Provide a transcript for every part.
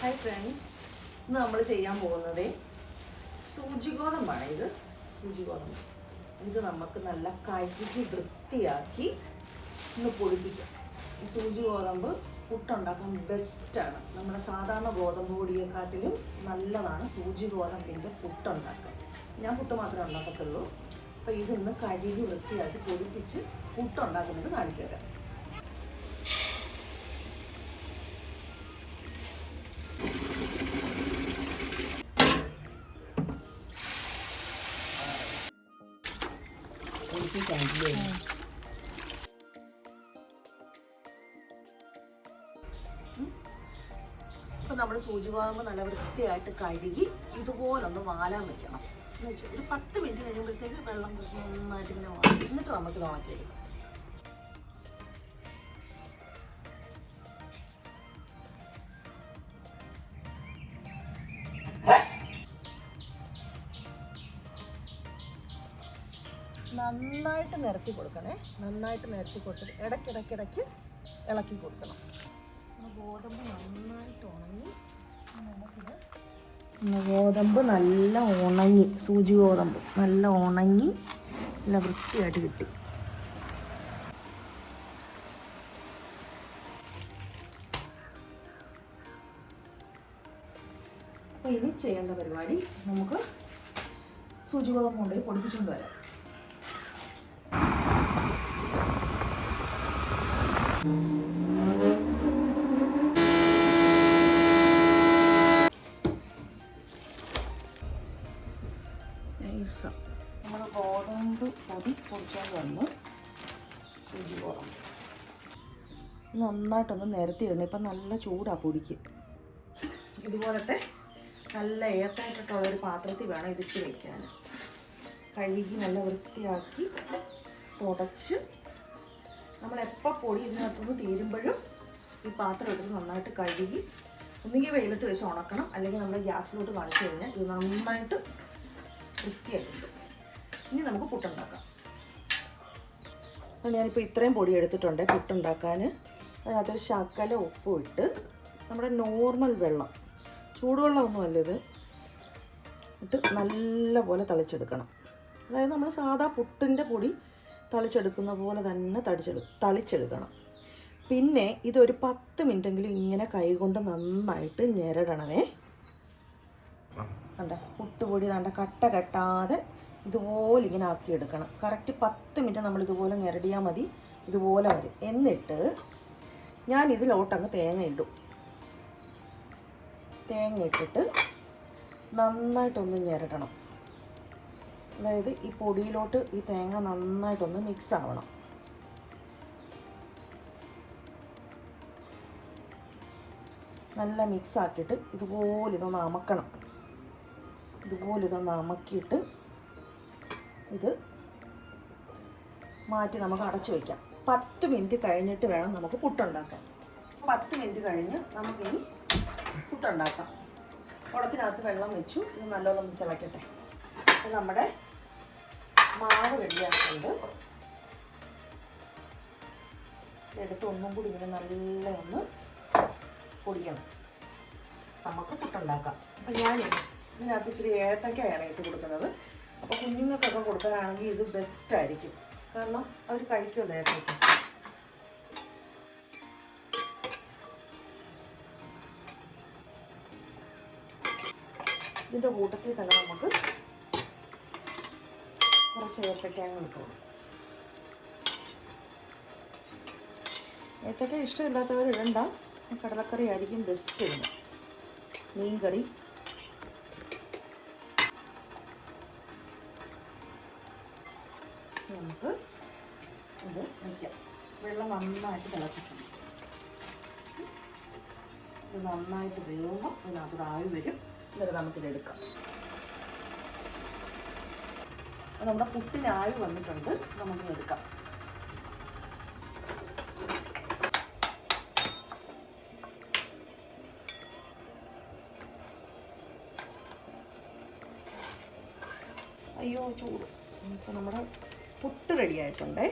Hi friends, ഇന്ന് നമ്മൾ ചെയ്യാൻ പോകുന്നത് സൂചി ഗോതമ്പാണ്. ഇത് സൂചി ഗോതമ്പ്. ഇത് നമുക്ക് നല്ല കഴുകി വൃത്തിയാക്കി ഇന്ന് പൊടിപ്പിക്കാം. ഈ സൂചി ഗോതമ്പ് പുട്ടുണ്ടാക്കാൻ ബെസ്റ്റാണ്. നമ്മുടെ സാധാരണ ഗോതമ്പ് പൊടിയെക്കാട്ടിലും നല്ലതാണ് സൂചി ഗോതമ്പിൻ്റെ പുട്ടുണ്ടാക്കാൻ. ഞാൻ പുട്ട് മാത്രമേ ഉണ്ടാക്കത്തുള്ളൂ. അപ്പോൾ ഇതൊന്ന് കഴുകി വൃത്തിയാക്കി പൊടിപ്പിച്ച് പുട്ടുണ്ടാക്കുന്നത് കാണിച്ചു തരാം. ഇപ്പം നമ്മൾ സൂചി ഗോതമ്പ് നല്ല വൃത്തിയായിട്ട് കഴുകി ഇതുപോലൊന്ന് വാലാൻ വെക്കണം. എന്ന് വെച്ചാൽ ഒരു 10 മിനിറ്റ് കഴിയുമ്പോഴത്തേക്ക് വെള്ളം കുറച്ച് നന്നായിട്ട് ഇങ്ങനെ വാങ്ങി എന്നിട്ട് നമുക്ക് ഉണക്കിയെടുക്കാം. നന്നായിട്ട് നിരത്തി കൊടുക്കണേ. നന്നായിട്ട് നിരത്തി കൊടുത്തിട്ട് ഇടയ്ക്കിടയ്ക്കിടയ്ക്ക് ഇളക്കി കൊടുക്കണം. ഗോതമ്പ് നന്നായിട്ട് ഉണങ്ങി ഗോതമ്പ് നല്ല ഉണങ്ങി, സൂചി ഗോതമ്പ് നല്ല ഉണങ്ങി നല്ല വൃത്തിയായിട്ട് കിട്ടി. അപ്പോൾ ഇനി ചെയ്യേണ്ട പരിപാടി, നമുക്ക് സൂചി ഗോതമ്പ് കൊണ്ടുപോയി പൊടിപ്പിച്ചുകൊണ്ട് വരാം. നമ്മൾ ഗോതമ്പ് പൊടി പൊടിച്ചുകൊണ്ട് വന്ന് സൂചി ഗോതമ്പ് നന്നായിട്ടൊന്ന് നിരത്തി ഇടണം. ഇപ്പം നല്ല ചൂടാണ് പൊടിക്ക്. ഇതുപോലത്തെ നല്ല ഏത്തായിട്ടുള്ളൊരു പാത്രത്തിൽ വേണം ഇതിട്ട് വയ്ക്കാൻ. കഴുകി നല്ല വൃത്തിയാക്കി തുടച്ച് നമ്മളെപ്പോൾ പൊടി ഇതിനകത്തുനിന്ന് തീരുമ്പോഴും ഈ പാത്രം എടുത്ത് നന്നായിട്ട് കഴുകി ഒന്നുകിൽ വെയിലത്ത് വെച്ച് ഉണക്കണം, അല്ലെങ്കിൽ നമ്മൾ ഗ്യാസിലോട്ട് കാണിച്ചു കഴിഞ്ഞാൽ ഇത് നന്നായിട്ട് വൃത്തിയായിട്ടുണ്ട്. ഇനി നമുക്ക് പുട്ടുണ്ടാക്കാം. അപ്പോൾ ഞാനിപ്പോൾ ഇത്രയും പൊടി എടുത്തിട്ടുണ്ട് പുട്ടുണ്ടാക്കാൻ. അതിനകത്തൊരു ശകലം ഉപ്പും ഇട്ട് നമ്മുടെ നോർമൽ വെള്ളം, ചൂടുവെള്ളമൊന്നുമല്ല ഇത്, ഇട്ട് നല്ലപോലെ തളിച്ചെടുക്കണം. അതായത് നമ്മൾ സാധാ പുട്ടിൻ്റെ പൊടി തളിച്ചെടുക്കുന്ന പോലെ തന്നെ തളിച്ചെടുക്കണം. പിന്നെ ഇതൊരു 10 മിനിറ്റെങ്കിലും ഇങ്ങനെ കൈകൊണ്ട് നന്നായിട്ട് ഞെരടണമേ. കണ്ട പുട്ടുപൊടി കണ്ട കട്ട കെട്ടാതെ ഇതുപോലെ ഇങ്ങനെ ആക്കിയെടുക്കണം. കറക്റ്റ് 10 മിനിറ്റ് നമ്മൾ ഇതുപോലെ ഞെരടിയാൽ മതി. ഇതുപോലെ വരും. എന്നിട്ട് ഞാൻ ഇതിലോട്ടങ്ങ് തേങ്ങ ഇടും. തേങ്ങ ഇട്ടിട്ട് നന്നായിട്ടൊന്ന് ഞെരടണം. അതായത് ഈ പൊടിയിലോട്ട് ഈ തേങ്ങ നന്നായിട്ടൊന്ന് മിക്സ് ആവണം. നല്ല മിക്സ് ആക്കിയിട്ട് ഇതുപോലെ ഇതൊന്ന് അമക്കണം. ഇതുപോലെ ഇതൊന്ന് അമക്കിയിട്ട് ഇത് മാറ്റി നമുക്ക് അടച്ചു വയ്ക്കാം. 10 മിനിറ്റ് കഴിഞ്ഞിട്ട് വേണം നമുക്ക് പുട്ടുണ്ടാക്കാൻ. 10 മിനിറ്റ് കഴിഞ്ഞ് നമുക്കിനി പുട്ടുണ്ടാക്കാം. കുടത്തിനകത്ത് വെള്ളം വെച്ചു. ഇത് നല്ലോണം തിളയ്ക്കട്ടെ. നമ്മുടെ മാവ് റെഡിയാക്കുന്നുണ്ട്. എടുത്ത് ഒന്നും കൂടി ഇങ്ങനെ നല്ല ഒന്ന് പൊടിക്കണം. നമുക്ക് പുട്ടുണ്ടാക്കാം. അപ്പം ഞാൻ ഇതിനകത്ത് ഇച്ചിരി ഏത്തക്കയാണ് ഇട്ട് കൊടുക്കുന്നത്. അപ്പോൾ കുഞ്ഞുങ്ങൾക്കൊക്കെ കൊടുക്കാനാണെങ്കിൽ ഇത് ബെസ്റ്റായിരിക്കും. കാരണം അവർ കഴിക്കുമല്ലോ ഏത്തക്ക. ഇതിൻ്റെ കൂട്ടത്തിൽ തന്നെ നമുക്ക് കുറച്ച് ഏത്തക്കങ്ങ് കിട്ടുള്ളൂ. ഏത്തക്ക ഇഷ്ടമില്ലാത്തവർ ഇടണ്ട. കടലക്കറി ആയിരിക്കും ബെസ്റ്റ്. ഇടുന്നു മീൻ കറി. നമുക്ക് ഇത് വയ്ക്കാം. വെള്ളം നന്നായിട്ട് തിളച്ചിട്ടുണ്ട്. ഇത് നന്നായിട്ട് വേവുമ്പോൾ ഇതിനകത്തോട് ആവി വരും. എന്നിട്ട് നമുക്കിതെടുക്കാം. നമ്മുടെ പുട്ടിന് ആവി വന്നിട്ടുണ്ട്. നമുക്കിതെടുക്കാം. അയ്യോ ചൂട്. ഇപ്പം നമ്മുടെ പുട്ട് റെഡി ആയിട്ടുണ്ട്.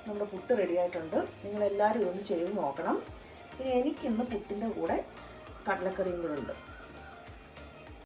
നമ്മുടെ പുട്ട് റെഡി ആയിട്ടുണ്ട്. നിങ്ങളെല്ലാവരും ഇതൊന്ന് ചെയ്ത് നോക്കണം. ഇനി എനിക്കിന്ന് പുട്ടിൻ്റെ കൂടെ കടലക്കറിയും കൂടെ ഉണ്ട്.